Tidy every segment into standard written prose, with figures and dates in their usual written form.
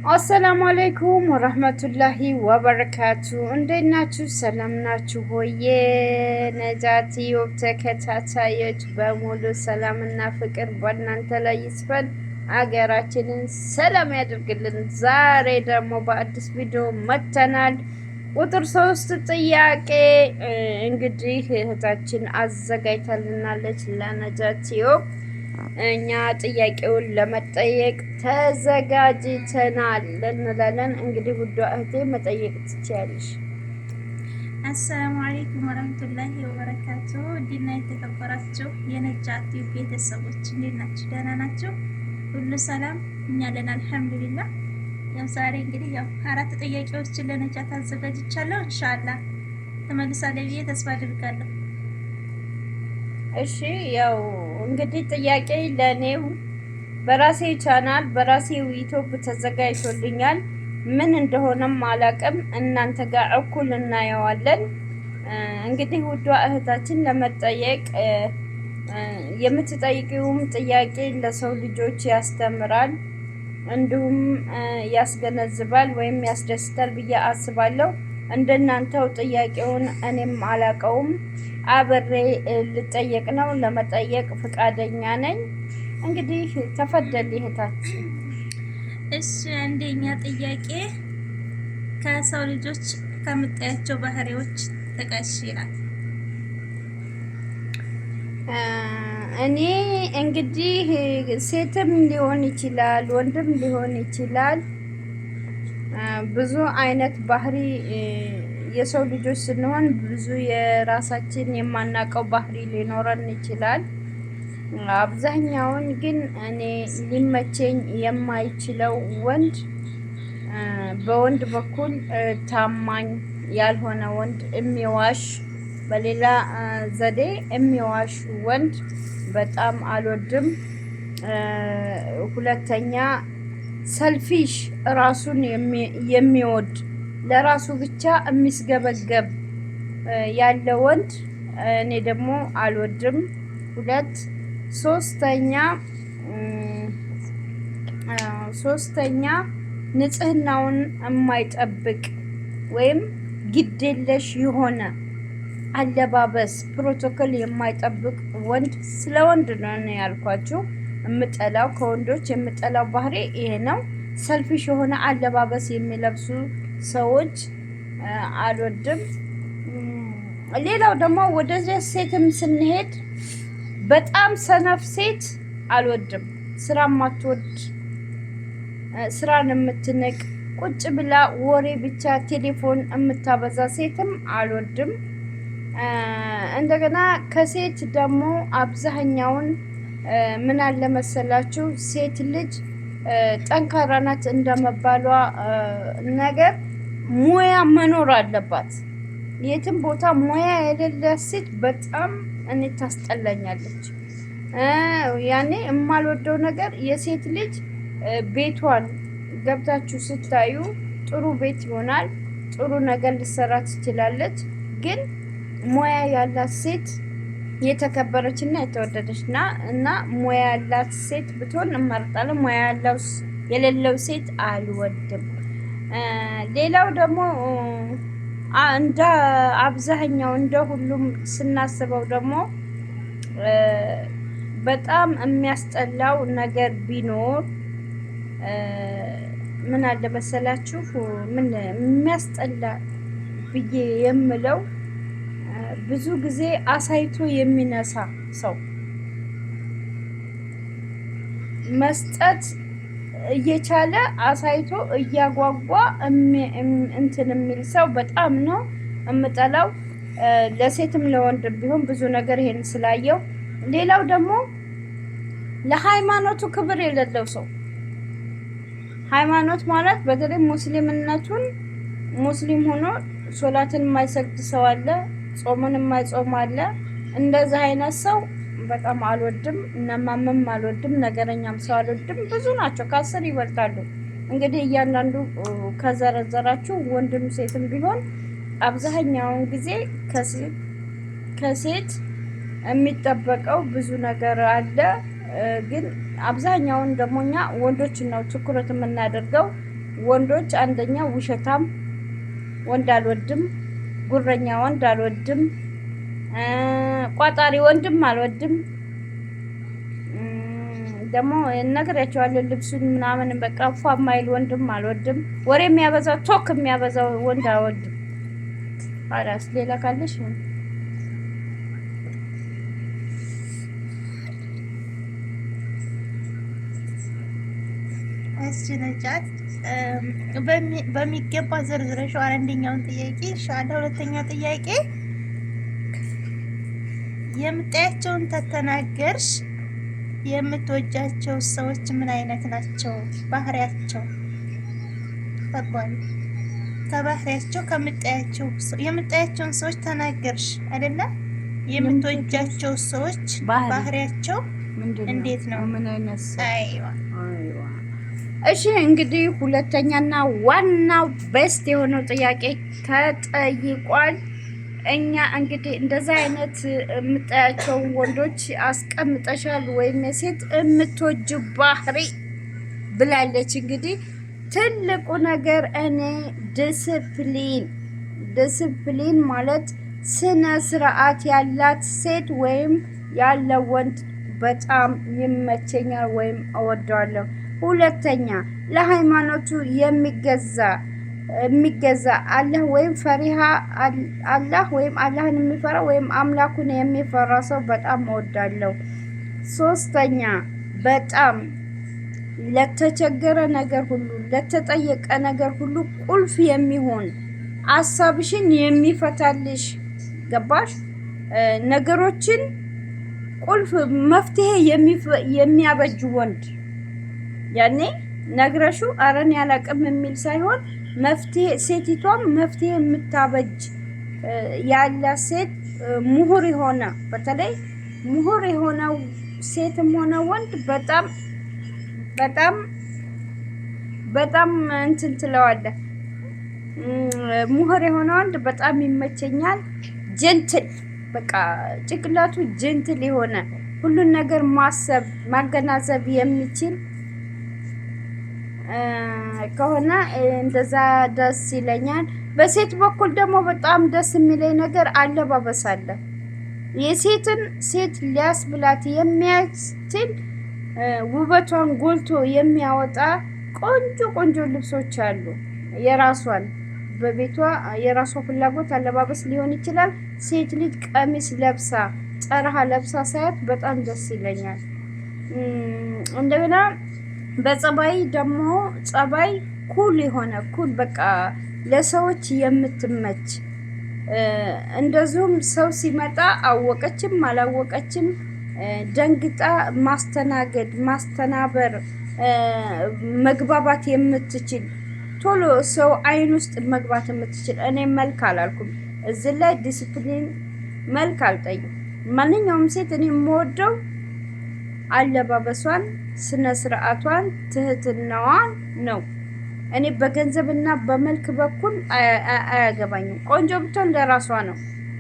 አሰላሙ አለይኩም ወረህመቱላሂ ወበረካቱ። እንዴት ናችሁ? ሰላም ናችሁ ሆዬ? ነጃት ዩቲዩብ ተከታታዮች በሙሉ ሰላምና ፍቅር በእናንተ ላይ ይስፈን፣ አገራችንን ሰላም ያደርግልን። ዛሬ ደግሞ በአዲስ ቪዲዮ መጥተናል። ቁጥር 3 ጥያቄ እንግዲህ እህታችን አዘጋጅታልናለች ለነጃት ዩቲዩብ። እኛ ጥያቄውን ለመጠየቅ ተዘጋጅተናል እንላለን። እንግዲህ ውዷ እህቴ መጠየቅ ትችያለሽ። አሰላሙ አለይኩም ወራህመቱላሂ ወበረካቱ። ዲና የተከበራችሁ የነጃት ዩቲዩብ ቤተሰቦች እንዴት ናችሁ? ደህና ናችሁ? ሁሉ ሰላም? እኛ ደህና አልሐምዱሊላህ። ያው ዛሬ እንግዲህ 4 ጥያቄዎችን ለነጃት አዘጋጅቻለሁ። ኢንሻአላህ ተመልሳለች ብዬ ተስፋ አድርጋለሁ። እሺ ያው እንግዲህ ጥያቄ ለኔው በራሴ ቻናል በራሴ ዩቲዩብ ተዘጋጅቶልኛል። ምን እንደሆነም አላቅም፣ እናንተ ጋር እኩል እናየዋለን። እንግዲህ ውዷ እህታችን ለመጠየቅ የምትጠይቂውም ጥያቄ ለሰው ልጆች ያስተምራል፣ እንዲሁም ያስገነዝባል ወይም ያስደስታል ብዬ አስባለሁ። እንደናንተው ጥያቄውን እኔም አላቀውም፣ አብሬ ልጠየቅ ነው። ለመጠየቅ ፈቃደኛ ነኝ። እንግዲህ ተፈደል እህታችን። እሺ አንደኛ ጥያቄ ከሰው ልጆች ከምታያቸው ባህሪዎች ጥቀሽ ይላል። እኔ እንግዲህ ሴትም ሊሆን ይችላል ወንድም ሊሆን ይችላል፣ ብዙ አይነት ባህሪ የሰው ልጆች ስንሆን ብዙ የራሳችን የማናውቀው ባህሪ ሊኖረን ይችላል። አብዛኛውን ግን እኔ ሊመቸኝ የማይችለው ወንድ በወንድ በኩል ታማኝ ያልሆነ ወንድ፣ የሚዋሽ በሌላ ዘዴ የሚዋሽ ወንድ በጣም አልወድም። ሁለተኛ ሰልፊሽ ራሱን የሚወድ ለራሱ ብቻ የሚስገበገብ ያለ ወንድ እኔ ደግሞ አልወድም። ሶስተኛ ንጽህናውን የማይጠብቅ ወይም ግዴለሽ የሆነ አለባበስ ፕሮቶኮል የማይጠብቅ ወንድ። ስለ ወንድ ነው ያልኳችሁ። የምጠላው ከወንዶች የምጠላው ባህሪ ይሄ ነው። ሰልፊሽ የሆነ አለባበስ የሚለብሱ ሰዎች አልወድም። ሌላው ደግሞ ወደ ሴትም ስንሄድ በጣም ሰነፍ ሴት አልወድም። ስራ ማትወድ፣ ስራን የምትንቅ፣ ቁጭ ብላ ወሬ ብቻ ቴሌፎን የምታበዛ ሴትም አልወድም። እንደገና ከሴት ደግሞ አብዛኛውን ምን አለ መሰላችሁ፣ ሴት ልጅ ጠንካራ ናት እንደመባሏ ነገር ሙያ መኖር አለባት። የትም ቦታ ሙያ የሌለ ሴት በጣም እኔ ታስጠላኛለች። ያኔ የማልወደው ነገር የሴት ልጅ ቤቷን ገብታችሁ ስታዩ ጥሩ ቤት ይሆናል፣ ጥሩ ነገር ልሰራ ትችላለች። ግን ሙያ ያላት ሴት የተከበረች እና የተወደደች እና ሙያ ያላት ሴት ብትሆን እመርጣለሁ። ሙያ የሌለው ሴት አልወድም። ሌላው ደግሞ እንደ አብዛኛው እንደ ሁሉም ስናስበው ደግሞ በጣም የሚያስጠላው ነገር ቢኖር ምን አለ መሰላችሁ፣ ምን የሚያስጠላ ብዬ የምለው ብዙ ጊዜ አሳይቶ የሚነሳ ሰው፣ መስጠት እየቻለ አሳይቶ እያጓጓ እንትን የሚል ሰው በጣም ነው የምጠላው። ለሴትም ለወንድም ቢሆን ብዙ ነገር ይሄን ስላየው። ሌላው ደግሞ ለሃይማኖቱ ክብር የሌለው ሰው። ሃይማኖት ማለት በተለይ ሙስሊምነቱን ሙስሊም ሆኖ ሶላትን የማይሰግድ ሰው አለ፣ ጾሙን የማይጾም አለ። እንደዚህ አይነት ሰው በጣም አልወድም። እነማምም አልወድም፣ ነገረኛም ሰው አልወድም። ብዙ ናቸው፣ ከ10 ይበልጣሉ። እንግዲህ እያንዳንዱ ከዘረዘራችሁ ወንድም ሴትም ቢሆን አብዛኛውን ጊዜ ከሴት የሚጠበቀው ብዙ ነገር አለ። ግን አብዛኛውን ደግሞ እኛ ወንዶች ነው ትኩረት የምናደርገው። ወንዶች አንደኛ ውሸታም ወንድ አልወድም፣ ጉረኛ ወንድ አልወድም፣ ቋጣሪ ወንድም አልወድም። ደግሞ ነግሬያቸዋለሁ። ልብሱን ምናምን በቃ ፏ ማይል ወንድም አልወድም። ወሬ የሚያበዛው ቶክ የሚያበዛው ወንድ አልወድም። አላስ ሌላ ካለሽ እሺ ነጃት በሚገባ ዘርዝረሽዋል። አንደኛውን ጥያቄ ኢንሻአላህ። ሁለተኛው ጥያቄ የምታያቸውን ተተናገርሽ የምትወጃቸው ሰዎች ምን አይነት ናቸው? ባህሪያቸው ተባሉ። ከባህሪያቸው የምታያቸውን ሰዎች ተናገርሽ አይደለ? የምትወጃቸው ሰዎች ባህሪያቸው እንዴት ነው? ምን አይነት ሰው? አይዋ እሺ እንግዲህ ሁለተኛና ዋናው ቤስት የሆነው ጥያቄ ተጠይቋል። እኛ እንግዲህ እንደዛ አይነት የምታያቸው ወንዶች አስቀምጠሻል ወይም የሴት የምትወጅ ባህሪ ብላለች። እንግዲህ ትልቁ ነገር እኔ ዲስፕሊን ማለት ስነ ስርዓት ያላት ሴት ወይም ያለ ወንድ በጣም ይመቸኛል ወይም እወደዋለሁ። ሁለተኛ ለሃይማኖቱ የሚገዛ አላህ ወይም ፈሪሃ አላህ ወይም አላህን የሚፈራ ወይም አምላኩን የሚፈራ ሰው በጣም እወዳለሁ። ሶስተኛ በጣም ለተቸገረ ነገር ሁሉ ለተጠየቀ ነገር ሁሉ ቁልፍ የሚሆን ሀሳብሽን የሚፈታልሽ ገባሽ? ነገሮችን ቁልፍ መፍትሄ የሚያበጅ ወንድ ያኔ ነግረሹ አረን ያላቅም የሚል ሳይሆን መፍትሄ ሴቲቷም መፍትሄ የምታበጅ ያለ ሴት ምሁር የሆነ በተለይ ምሁር የሆነው ሴትም ሆነ ወንድ በጣም እንትን ትለዋለህ። ምሁር የሆነ ወንድ በጣም ይመቸኛል። ጀንትል በቃ ጭቅላቱ ጀንትል የሆነ ሁሉን ነገር ማሰብ ማገናዘብ የሚችል ከሆነ እንደዛ ደስ ይለኛል። በሴት በኩል ደግሞ በጣም ደስ የሚለኝ ነገር አለባበስ አለ። የሴትን ሴት ሊያስብላት የሚያስችል ውበቷን ጎልቶ የሚያወጣ ቆንጆ ልብሶች አሉ። የራሷን በቤቷ የራሷ ፍላጎት አለባበስ ሊሆን ይችላል። ሴት ልጅ ቀሚስ ለብሳ ጠረሃ ለብሳ ሳያት በጣም ደስ ይለኛል። እንደገና በጸባይ ደግሞ ጸባይ ኩል የሆነ ኩል በቃ ለሰዎች የምትመች እንደዚሁም ሰው ሲመጣ አወቀችም አላወቀችም ደንግጣ ማስተናገድ ማስተናበር መግባባት የምትችል ቶሎ ሰው አይን ውስጥ መግባት የምትችል። እኔ መልክ አላልኩም እዚህ ላይ ዲሲፕሊን መልክ አልጠይም። ማንኛውም ሴት እኔ የምወደው አለባበሷን፣ ስነ ስርዓቷን፣ ትህትናዋን ነው። እኔ በገንዘብና በመልክ በኩል አያገባኝም። ቆንጆ ብትሆን ለራሷ ነው።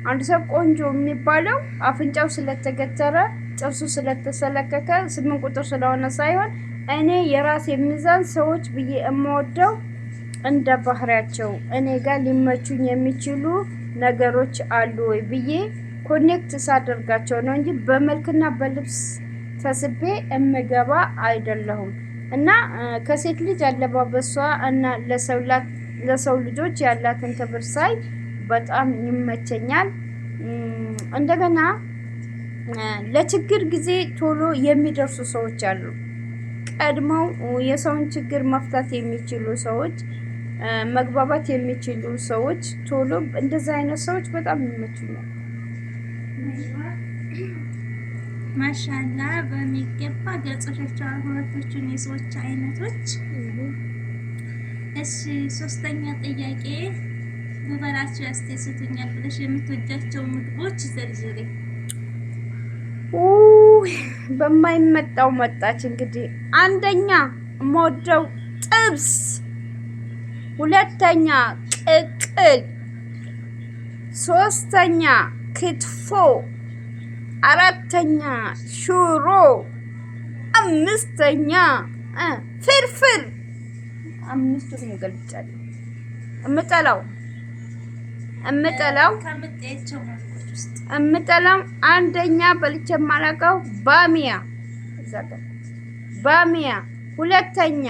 አንድ ሰው ቆንጆ የሚባለው አፍንጫው ስለተገተረ ጥርሱ ስለተሰለከከ 8 ቁጥር ስለሆነ ሳይሆን እኔ የራሴ ሚዛን ሰዎች ብዬ የምወደው እንደ ባህሪያቸው እኔ ጋር ሊመቹኝ የሚችሉ ነገሮች አሉ ወይ ብዬ ኮኔክት ሳደርጋቸው ነው እንጂ በመልክና በልብስ ተስቤ እምገባ አይደለሁም። እና ከሴት ልጅ አለባበሷ እና ለሰው ልጆች ያላትን ክብር ሳይ በጣም ይመቸኛል። እንደገና ለችግር ጊዜ ቶሎ የሚደርሱ ሰዎች አሉ። ቀድመው የሰውን ችግር መፍታት የሚችሉ ሰዎች፣ መግባባት የሚችሉ ሰዎች ቶሎ እንደዛ አይነት ሰዎች በጣም ይመቹኛል። ማሻላ በሚገባ ገልጸሻቸዋል ሁለቶቹን የሰዎች አይነቶች። እሺ ሶስተኛ ጥያቄ ብበላቸው ያስደስቱኛል ብለሽ የምትወጃቸው ምግቦች ዘርዝሪ። በማይመጣው መጣች እንግዲህ። አንደኛ የምወደው ጥብስ፣ ሁለተኛ ቅቅል፣ ሶስተኛ ክትፎ፣ አራተኛ ሽሮ፣ አምስተኛ ፍርፍር። አምስቱን ገልጫለሁ። እምጠላው አንደኛ በልቼ የማላውቀው ባሚያ፣ ሁለተኛ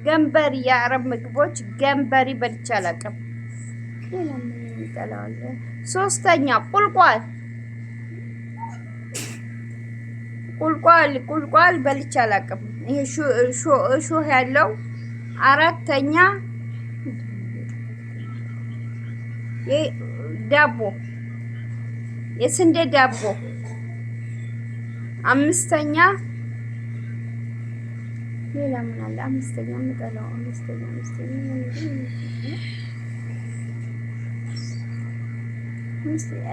ገንበሪ የአረብ ምግቦች ገንበሪ በልቼ አላውቅም። ሶስተኛ ቁልቋል በልቼ አላውቅም። ይሄ ሾህ ያለው። አራተኛ ዳቦ የስንዴ ዳቦ። አምስተኛ ሌላ ምን አለ? አምስተኛ የምጠላው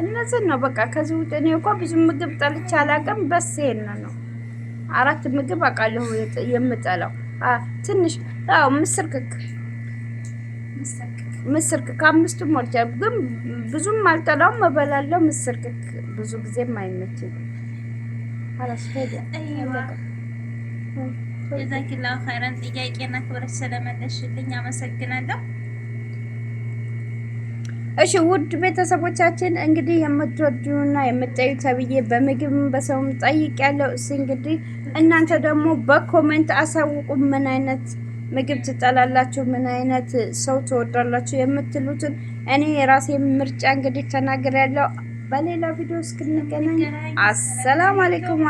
እነዚህን ነው በቃ። ከዚህ ውጭ እኔ እኮ ብዙ ምግብ ጠልቼ አላውቅም። በስ ይሄን ነው። 4 ምግብ አውቃለሁ የምጠላው። ትንሽ ምስር ክክ 5ቱ ሞልቻለሁ፣ ግን ብዙም አልጠላውም። እበላለሁ። ምስር ክክ ብዙ ጊዜም አይመችኝም። ጀዛኪላሁ ኸይረን ጥያቄና ክብረት ስለመለስሽልኝ አመሰግናለሁ። እሺ ውድ ቤተሰቦቻችን እንግዲህ የምትወዱና የምትጠዩ ተብዬ በምግብ በሰውም ጠይቄያለሁ። እንግዲህ እናንተ ደግሞ በኮሜንት አሳውቁ ምን አይነት ምግብ ትጠላላችሁ፣ ምን አይነት ሰው ትወዳላችሁ የምትሉትን። እኔ የራሴ ምርጫ እንግዲህ ተናግሬያለሁ። በሌላ ቪዲዮ እስክንገናኝ አሰላሙ አለይኩም።